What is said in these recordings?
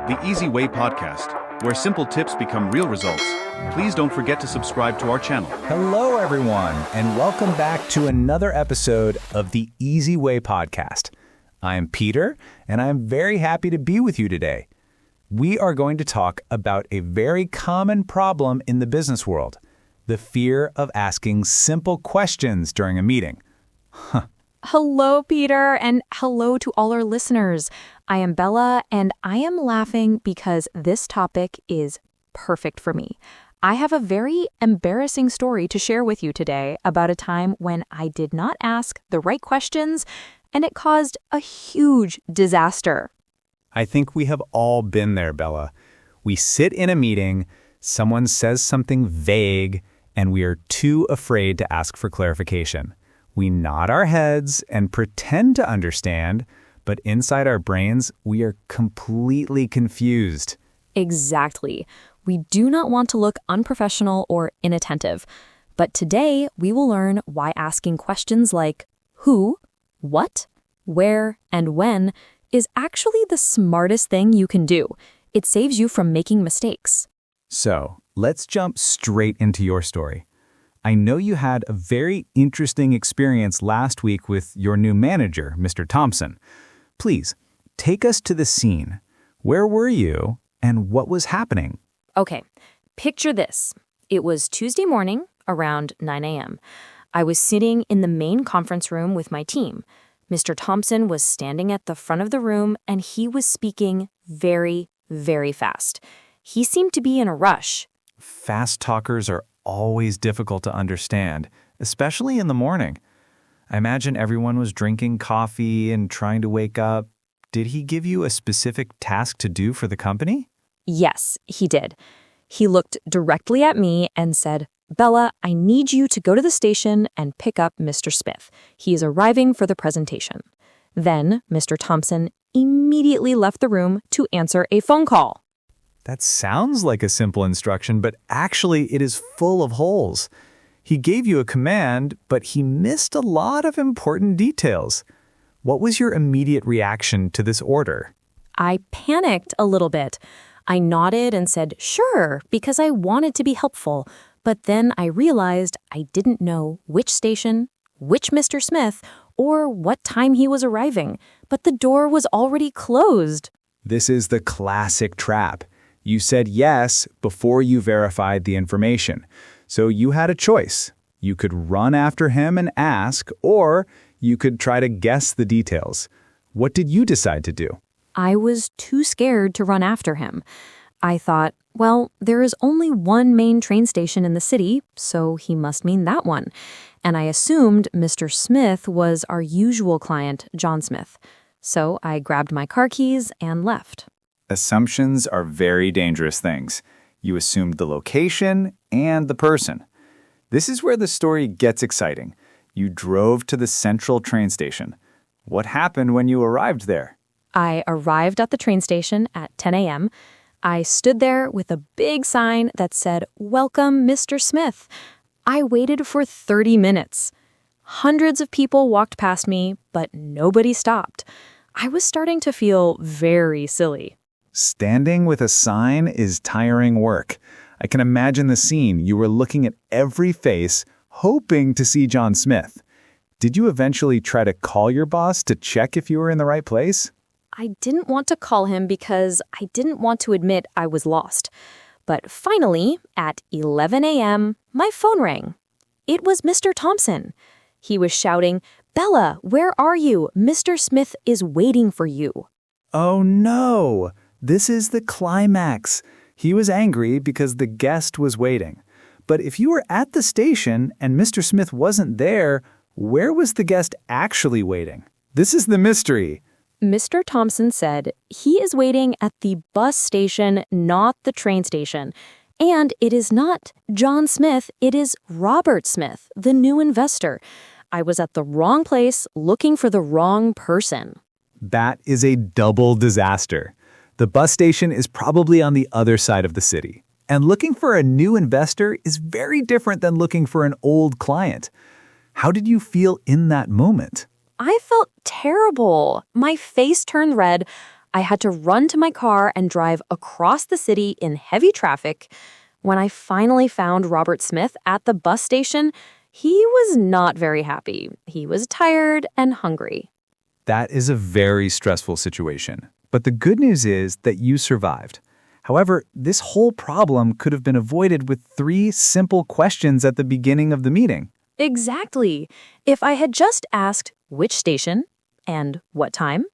the Easy Way podcast, where simple tips become real results. Please don't forget to subscribe to our channel. Hello, everyone, and welcome back to another episode of the Easy Way podcast. I am Peter, and I am very happy to be with you today. We are going to talk about a very common problem in the business world, the fear of asking simple questions during a meeting. Hello, Peter, and hello to all our listeners. I am Bella, and I am laughing because this topic is perfect for me. I have a very embarrassing story to share with you today about a time when I did not ask the right questions, and it caused a huge disaster. I think we have all been there, Bella. We sit in a meeting, someone says something vague, and we are too afraid to ask for clarification. We nod our heads and pretend to understand, but inside our brains, we are completely confused. Exactly. We do not want to look unprofessional or inattentive. But today, we will learn why asking questions like who, what, where, and when is actually the smartest thing you can do. It saves you from making mistakes. So, let's jump straight into your story. I know you had a very interesting experience last week with your new manager, Mr. Thompson. Please, take us to the scene. Where were you, and what was happening? Okay, picture this. It was Tuesday morning, around 9 a.m. I was sitting in the main conference room with my team. Mr. Thompson was standing at the front of the room, and he was speaking very, very fast. He seemed to be in a rush. Fast talkers are always difficult to understand, especially in the morning. I imagine everyone was drinking coffee and trying to wake up. Did he give you a specific task to do for the company? Yes, he did. He looked directly at me and said, "Bella, I need you to go to the station and pick up Mr. Smith. He is arriving for the presentation." Then Mr. Thompson immediately left the room to answer a phone call. That sounds like a simple instruction, but actually it is full of holes. He gave you a command, but he missed a lot of important details. What was your immediate reaction to this order? I panicked a little bit. I nodded and said, "Sure," because I wanted to be helpful. But then I realized I didn't know which station, which Mr. Smith, or what time he was arriving. But the door was already closed. This is the classic trap. You said yes before you verified the information. So you had a choice. You could run after him and ask, or you could try to guess the details. What did you decide to do? I was too scared to run after him. I thought, well, there is only one main train station in the city, so he must mean that one. And I assumed Mr. Smith was our usual client, John Smith. So I grabbed my car keys and left. Assumptions are very dangerous things. You assumed the location and the person. This is where the story gets exciting. You drove to the central train station. What happened when you arrived there? I arrived at the train station at 10 a.m. I stood there with a big sign that said, "Welcome, Mr. Smith." I waited for 30 minutes. Hundreds of people walked past me, but nobody stopped. I was starting to feel very silly. Standing with a sign is tiring work. I can imagine the scene. You were looking at every face, hoping to see John Smith. Did you eventually try to call your boss to check if you were in the right place? I didn't want to call him because I didn't want to admit I was lost. But finally, at 11 a.m., my phone rang. It was Mr. Thompson. He was shouting, "Bella, where are you? Mr. Smith is waiting for you." Oh no! This is the climax. He was angry because the guest was waiting. But if you were at the station and Mr. Smith wasn't there, where was the guest actually waiting? This is the mystery. Mr. Thompson said he is waiting at the bus station, not the train station. And it is not John Smith, it is Robert Smith, the new investor. I was at the wrong place looking for the wrong person. That is a double disaster. The bus station is probably on the other side of the city. And looking for a new investor is very different than looking for an old client. How did you feel in that moment? I felt terrible. My face turned red. I had to run to my car and drive across the city in heavy traffic. When I finally found Robert Smith at the bus station, he was not very happy. He was tired and hungry. That is a very stressful situation. But the good news is that you survived. However, this whole problem could have been avoided with 3 simple questions at the beginning of the meeting. Exactly. If I had just asked which station, and what time,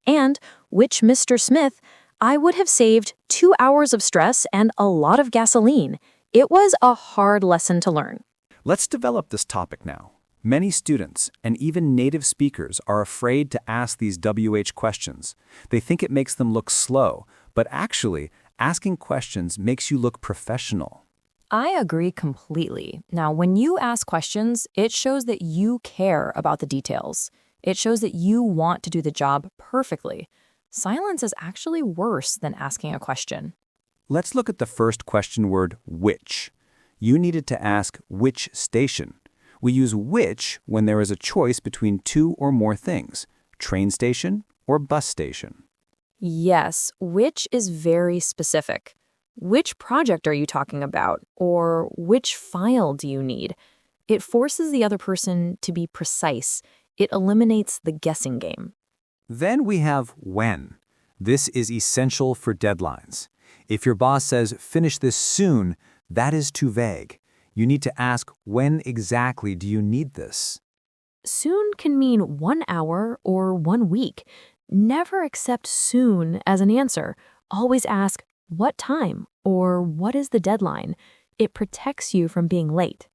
and which Mr. Smith, I would have saved 2 hours of stress and a lot of gasoline. It was a hard lesson to learn. Let's develop this topic now. Many students and even native speakers are afraid to ask these WH questions. They think it makes them look slow, but actually, asking questions makes you look professional. I agree completely. Now, when you ask questions, it shows that you care about the details. It shows that you want to do the job perfectly. Silence is actually worse than asking a question. Let's look at the first question word, which. You needed to ask which station. We use which when there is a choice between 2 or more things, train station or bus station. Yes, which is very specific. Which project are you talking about? Or which file do you need? It forces the other person to be precise. It eliminates the guessing game. Then we have when. This is essential for deadlines. If your boss says, finish this soon, that is too vague. You need to ask, when exactly do you need this? Soon can mean 1 hour or 1 week. Never accept soon as an answer. Always ask, what time or what is the deadline? It protects you from being late.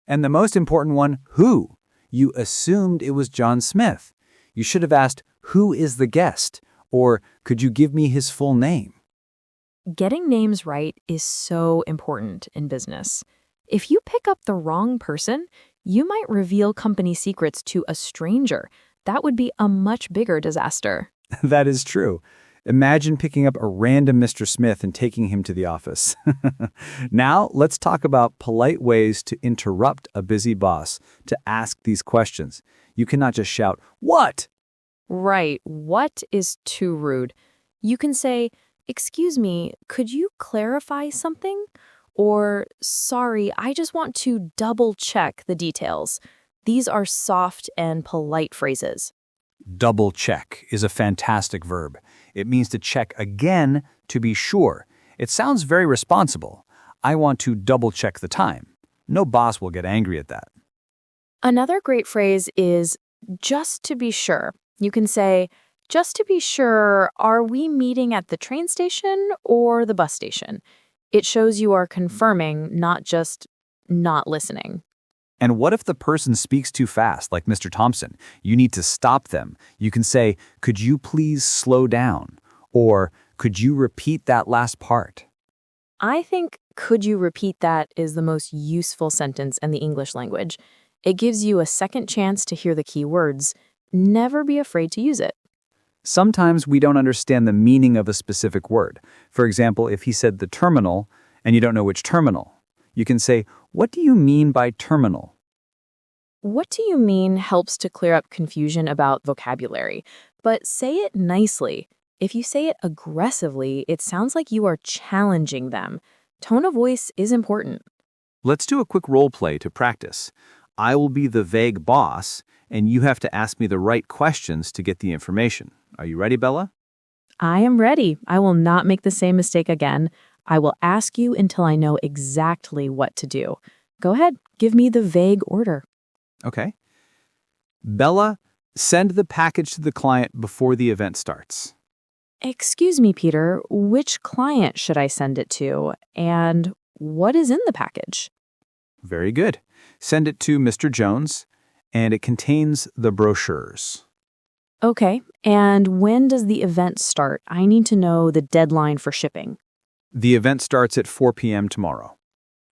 And the most important one, who? You assumed it was John Smith. You should have asked, who is the guest? Or could you give me his full name? Getting names right is so important in business. If you pick up the wrong person, you might reveal company secrets to a stranger. That would be a much bigger disaster. That is true. Imagine picking up a random Mr. Smith and taking him to the office. Now, let's talk about polite ways to interrupt a busy boss to ask these questions. You cannot just shout, "What?" Right. What is too rude? You can say, "Excuse me, could you clarify something?" Or, "Sorry, I just want to double check the details." These are soft and polite phrases. Double check is a fantastic verb. It means to check again to be sure. It sounds very responsible. I want to double check the time. No boss will get angry at that. Another great phrase is just to be sure. You can say, "Just to be sure, are we meeting at the train station or the bus station?" It shows you are confirming, not just not listening. And what if the person speaks too fast, like Mr. Thompson? You need to stop them. You can say, "Could you please slow down?" Or, "Could you repeat that last part?" I think "could you repeat that" is the most useful sentence in the English language. It gives you a second chance to hear the key words. Never be afraid to use it. Sometimes we don't understand the meaning of a specific word. For example, if he said the terminal and you don't know which terminal, you can say, "What do you mean by terminal?" What do you mean helps to clear up confusion about vocabulary, but say it nicely. If you say it aggressively, it sounds like you are challenging them. Tone of voice is important. Let's do a quick role play to practice. I will be the vague boss, and you have to ask me the right questions to get the information. Are you ready, Bella? I am ready. I will not make the same mistake again. I will ask you until I know exactly what to do. Go ahead, give me the vague order. Okay. Bella, send the package to the client before the event starts. Excuse me, Peter, which client should I send it to? And what is in the package? Very good. Send it to Mr. Jones, and it contains the brochures. Okay, and when does the event start? I need to know the deadline for shipping. The event starts at 4 p.m. tomorrow.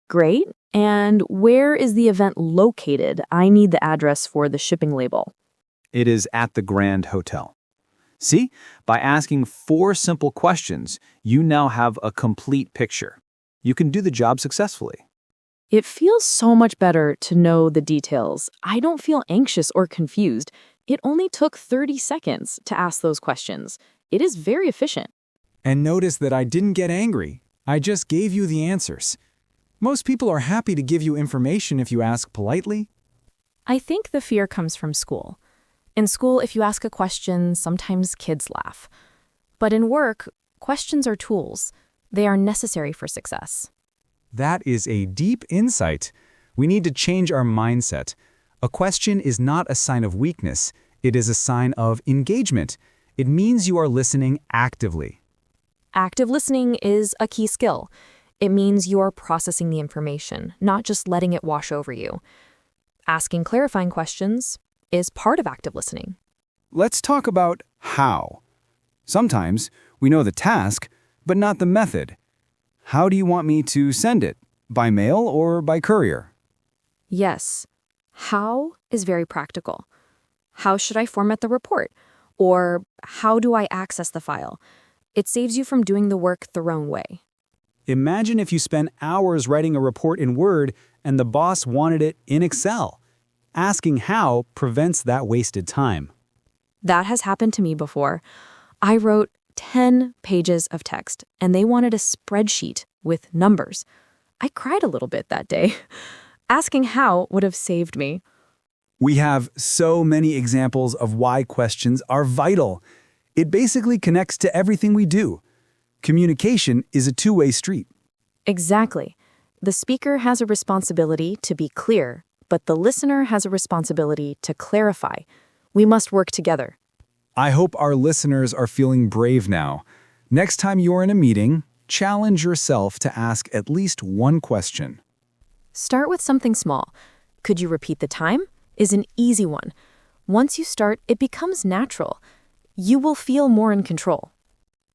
Great. And where is the event located? I need the address for the shipping label. It is at the Grand Hotel. See, by asking 4 simple questions, you now have a complete picture. You can do the job successfully. It feels so much better to know the details. I don't feel anxious or confused. It only took 30 seconds to ask those questions. it is very efficient. And notice that I didn't get angry. I just gave you the answers. Most people are happy to give you information if you ask politely. I think the fear comes from school. In school, if you ask a question, sometimes kids laugh. But in work, questions are tools. They are necessary for success. That is a deep insight. We need to change our mindset. A question is not a sign of weakness. It is a sign of engagement. It means you are listening actively. Active listening is a key skill. It means you are processing the information, not just letting it wash over you. Asking clarifying questions is part of active listening. Let's talk about how. Sometimes we know the task, but not the method. How do you want me to send it? By mail or by courier? Yes, how is very practical. How should I format the report? Or how do I access the file? It saves you from doing the work the wrong way. Imagine if you spent hours writing a report in Word and the boss wanted it in Excel. Asking how prevents that wasted time. That has happened to me before. I wrote 10 pages of text, and they wanted a spreadsheet with numbers. I cried a little bit that day. Asking how would have saved me. We have so many examples of why questions are vital. It basically connects to everything we do. Communication is a two-way street. Exactly. The speaker has a responsibility to be clear, but the listener has a responsibility to clarify. We must work together. I hope our listeners are feeling brave now. Next time you're in a meeting, challenge yourself to ask at least one question. Start with something small. Could you repeat the time? Is an easy one. Once you start, it becomes natural. You will feel more in control.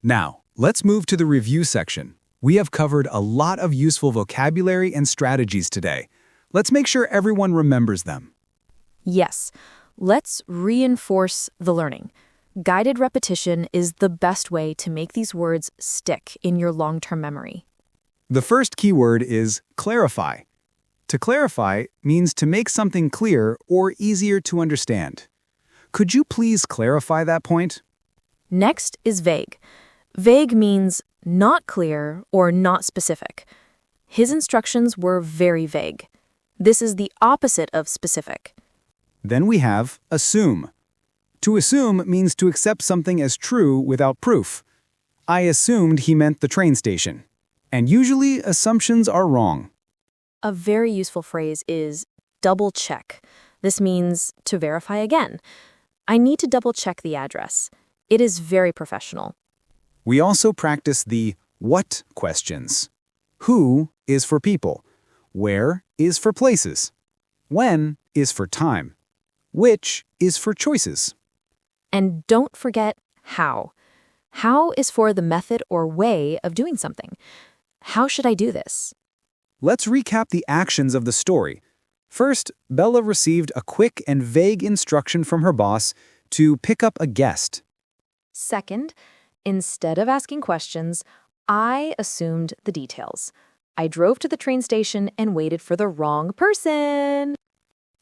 Now, let's move to the review section. We have covered a lot of useful vocabulary and strategies today. Let's make sure everyone remembers them. Yes, let's reinforce the learning. Guided repetition is the best way to make these words stick in your long-term memory. The first keyword is clarify. To clarify means to make something clear or easier to understand. Could you please clarify that point? Next is vague. Vague means not clear or not specific. His instructions were very vague. This is the opposite of specific. Then we have assume. To assume means to accept something as true without proof. I assumed he meant the train station. And usually assumptions are wrong. A very useful phrase is double check. This means to verify again. I need to double check the address. It is very professional. We also practice the what questions. Who is for people. Where is for places. When is for time. Which is for choices. And don't forget how. How is for the method or way of doing something. How should I do this? Let's recap the actions of the story. First, Bella received a quick and vague instruction from her boss to pick up a guest. Second, instead of asking questions, I assumed the details. I drove to the train station and waited for the wrong person.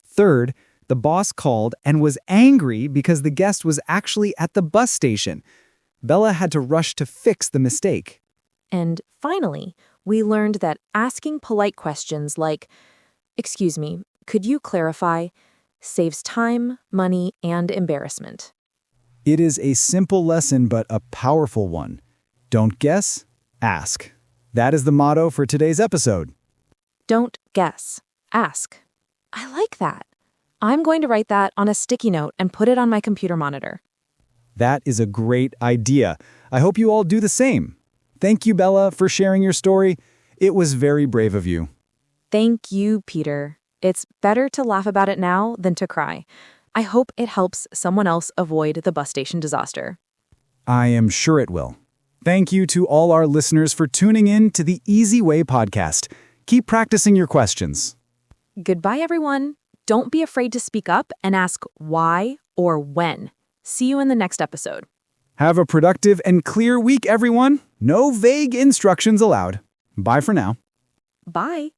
Third, the boss called and was angry because the guest was actually at the bus station. Bella had to rush to fix the mistake. And finally, we learned that asking polite questions like, "Excuse me, could you clarify?" saves time, money, and embarrassment. It is a simple lesson but a powerful one. Don't guess, ask. That is the motto for today's episode. Don't guess, ask. I like that. I'm going to write that on a sticky note and put it on my computer monitor. That is a great idea. I hope you all do the same. Thank you, Bella, for sharing your story. It was very brave of you. Thank you, Peter. It's better to laugh about it now than to cry. I hope it helps someone else avoid the bus station disaster. I am sure it will. Thank you to all our listeners for tuning in to the Easy Way podcast. Keep practicing your questions. Goodbye, everyone. Don't be afraid to speak up and ask why or when. See you in the next episode. Have a productive and clear week, everyone. No vague instructions allowed. Bye for now. Bye.